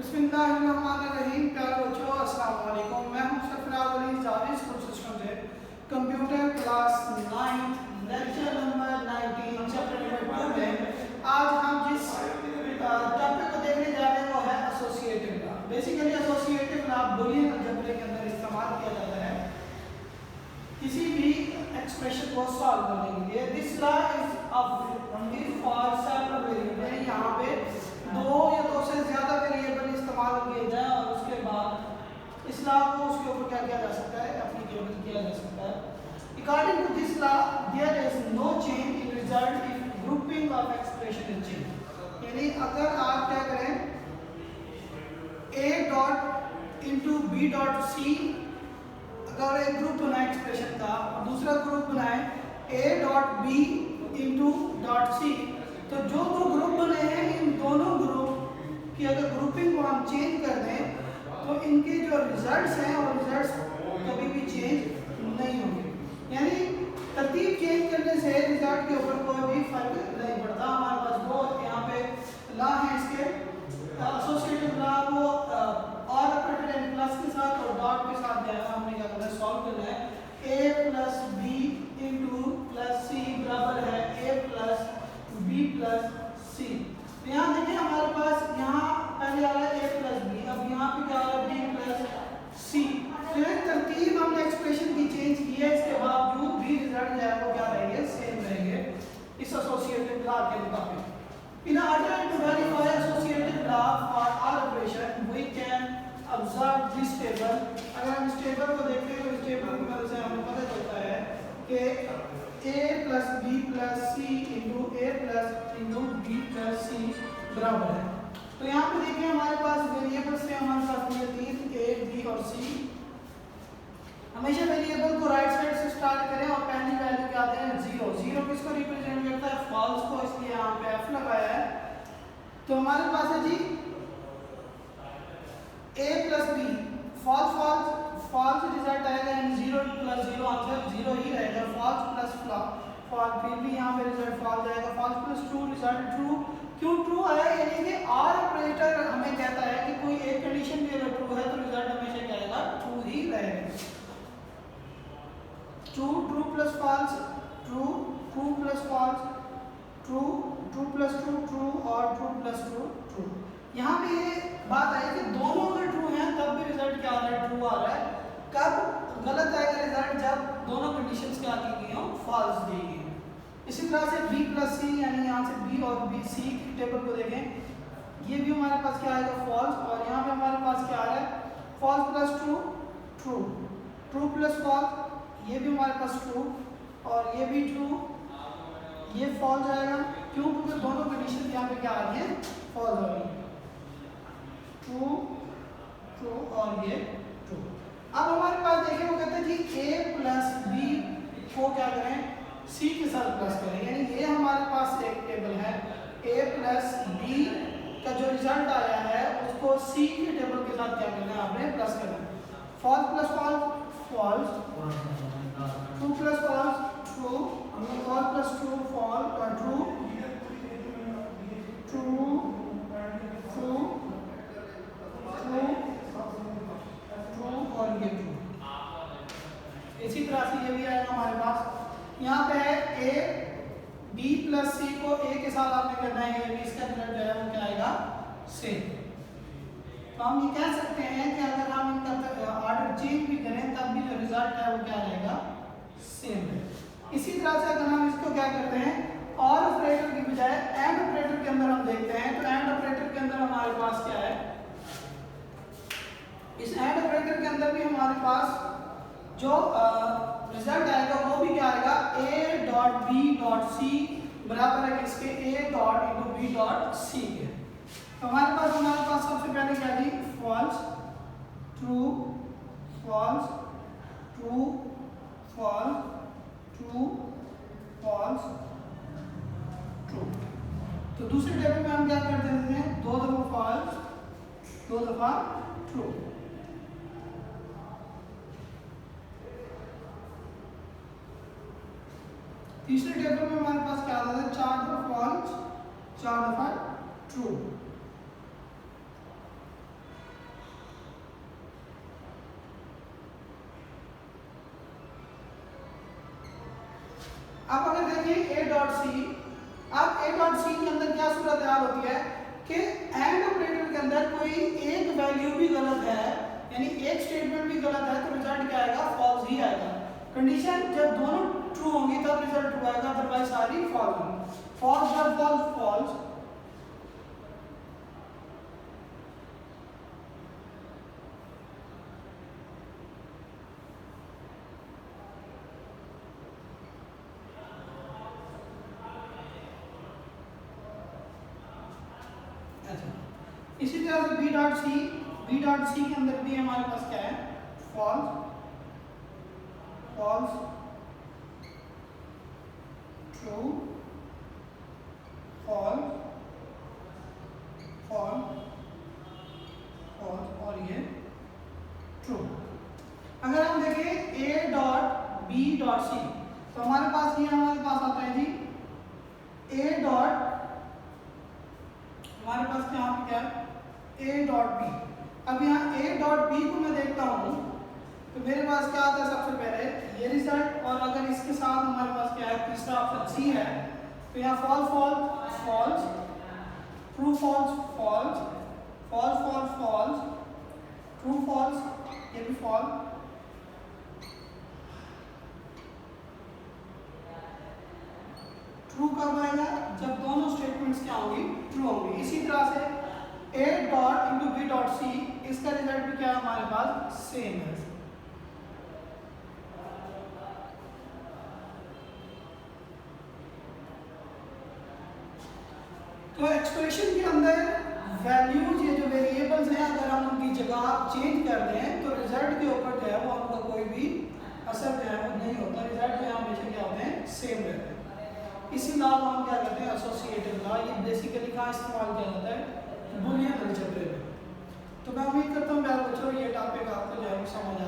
बिस्मिल्लाहिर्रहमानिर्रहीम। प्यारे बच्चों, अस्सलाम वालेकुम। मैं हूं सरफराज अली जावी स्कूल सिस्टम से computer class 9 lecture number 19 chapter number 2 में आज हम जिस टॉपिक को देखने जा रहे हैं वो है associative law. Basically associative law Boolean algebra के अंदर इस्तेमाल किया जाता है किसी भी एक्सप्रेशन को सॉल्व करने के लिए। This law is for several variable. यहाँ पे दो या दो से ज्यादा वेरिएबल इस्तेमाल किए जाए और उसके बाद इस लॉ को उसके ऊपर क्या किया जा सकता है, एप्लीकेबल किया जा सकता है। According to this law there is no change in result if grouping of expression is change. यानी अगर आप क्या करें a dot into b dot c, अगर एक ग्रुप बनाए एक्सप्रेशन का और दूसरा ग्रुप बनाए a dot b into dot c, तो जो दो ग्रुप बने हैं इन दोनों ग्रुप की अगर ग्रुपिंग को हम चेंज कर दें तो इनके जो रिजल्ट्स हैं और रिजल्ट्स कभी भी चेंज नहीं होंगे। यानी तरतीब चेंज करने से रिजल्ट के ऊपर कोई भी फर्क नहीं पड़ता। हमारे पास दो यहाँ पे लॉ है इसके एसोसिएटिव लॉ, वो और ऑपरेटर एंड प्लस के साथ और डॉट के साथ जो है हमने क्या करना है, सॉल्व करना है। a plus B into plus C बराबर है a plus b plus C. तो यहाँ देखिए हमारे पास यहाँ पहले आ रहा है a प्लस बी, अब यहाँ पे क्या आ रहा है b प्लस सी। तो एक तरतीब हमने एक्सप्रेशन की चेंज की है, इसके बावजूद भी रिजल्ट जो है वो क्या रहेंगे, सेम रहेंगे इस एसोसिएटिव लॉ के मुताबिक। In order to verify associative law for all operation, we can observe this table. अगर हम इस टेबल को देखते हैं तो इस टेबल की मदद से हमें पता चलता है कि a plus B plus C into A plus into B plus C बराबर है। तो यहाँ पे देखिए हमारे पास वेरिएबल्स हैं, हमारे पास ये तीन a b और c। हमेशा वेरिएबल को राइट साइड से स्टार्ट करें और पहली वैल्यू क्या आते हैं, जीरो। जीरो किसको रिप्रेजेंट करता है, फॉल्स को, इसलिए यहाँ पे f लगाया है। तो हमारे पास है जी a plus B, false false false result आएगा, यानी zero plus zero answer zero ही रहेगा। फॉल्स प्लस फॉल्स, फिर भी यहाँ पे रिजल्ट फॉल्स आएगा। False plus true result true. क्यों ट्रू आया, यानी कि और ऑपरेटर हमें कहता है कि कोई एक कंडीशन भी अगर ट्रू है तो रिजल्ट हमेशा क्या आएगा, ट्रू ही रहेगा। True, true plus false true, true plus false true, true plus true true और ट्रू प्लस ट्रू ट्रू। यहाँ पे ये बात आई कि दोनों अगर ट्रू हैं तब भी रिजल्ट क्या आ रहा है, ट्रू आ रहा है। कब गलत आएगा रिजल्ट, जब दोनों कंडीशंस क्या की गई हो, फॉल्स दी गई। इसी तरह से b प्लस सी, यानी यहाँ से b और b c की टेबल को देखें, ये भी हमारे पास क्या आएगा, फॉल्स, और यहाँ पे हमारे पास क्या आ रहा है, false plus true true, true plus false, ये भी हमारे पास ट्रू और ये भी ट्रू, ये फॉल्स आएगा। क्यों, क्योंकि दोनों कंडीशन यहाँ पे क्या आ रही है, फॉल्स आ रही है। ट्रू ट्रू और ये ट्रू। अब हमारे पास देखिए वो कहते हैं जी a प्लस बी को क्या करें, c के साथ प्लस करें। यानी ये हमारे पास एक टेबल है, a प्लस बी का जो रिजल्ट आया है उसको c के टेबल के साथ क्या करना है, आपने प्लस करना है। False plus false false, true plus false true, false plus true false true, true true true true और ये ट्रू। इसी तरह से ये भी आएगा हमारे पास। यहाँ पे है a b प्लस सी को a के साथ आपने करना है, ये भी इसका रिजल्ट जो है वो क्या आएगा, सेम। तो हम ये कह सकते हैं कि अगर हम इनका ऑर्डर चेंज भी करें तब भी जो रिजल्ट है वो क्या रहेगा, सेम है। इसी तरह से अगर हम इसको क्या करते हैं, और ऑपरेटर की बजाय एंड ऑपरेटर के अंदर हम देखते हैं, तो एंड ऑपरेटर के अंदर हमारे पास क्या है, इस एंड ऑपरेटर के अंदर भी हमारे पास जो रिजल्ट आएगा वो भी क्या आएगा, a dot b dot c बराबर है किसके, a dot into b dot c के। तो हमारे पास सबसे पहले क्या थी, false true false true false true false true. तो दूसरे टेबल में हम क्या कर देते हैं, दो दफा फॉल्स दो दफा ट्रू। तीसरे टेबल में हमारे पास क्या आता है, चार दफा फॉल्स चार दफा ट्रू। अब अगर देखिए ए डॉट सी, अब ए डॉट सी के अंदर क्या सूरत हाल होती है कि एंड ऑपरेटर के अंदर कोई एक वैल्यू भी गलत है, यानी एक स्टेटमेंट भी गलत है, तो रिजल्ट क्या आएगा, फॉल्स ही आएगा। कंडीशन जब दोनों ट्रू होंगी तब रिजल्ट ट्रू आएगा, अदरवाइज सारी फॉल्स होंगी। फॉल्स जब फॉल्स फॉल्स, इसी तरह से बी डॉट सी के अंदर भी हमारे पास क्या है, false false true false false false और ये ट्रू। अगर हम देखें A dot B dot C, तो हमारे पास ये हमारे पास आता है जी ए डॉट, हमारे पास यहाँ पे क्या है, ए डॉट बी। अब यहाँ ए डॉट बी को मैं देखता हूँ तो मेरे पास क्या आता है, सबसे पहले ये रिजल्ट, और अगर इसके साथ हमारे पास क्या है, तीसरा ऑप्शन सी है, तो यहाँ false false false, true false false, false false false, true false, ये भी फॉल्स, ट्रू कब आएगा, जब दोनों स्टेटमेंट्स क्या होंगी, ट्रू होंगी। इसी तरह से A dot into B dot C, इसका रिजल्ट भी क्या है हमारे पास, सेम है। तो एक्सप्रेशन के अंदर वैल्यूज, ये जो वेरिएबल्स हैं, अगर हम उनकी जगह चेंज कर दें तो रिजल्ट के ऊपर जो है वो हमका कोई भी असर जो है वो नहीं होता, रिजल्ट में हमेशा क्या होते हैं, सेम रहते हैं। इसी लॉ को हम क्या कहते हैं, एसोसिएटिव लॉ। ये बेसिकली कहाँ इस्तेमाल किया जाता है, बुलियन अलजेब्रा में। तो मैं उम्मीद करता हूँ प्यारे बच्चों ये टॉपिक आपको जो है समझ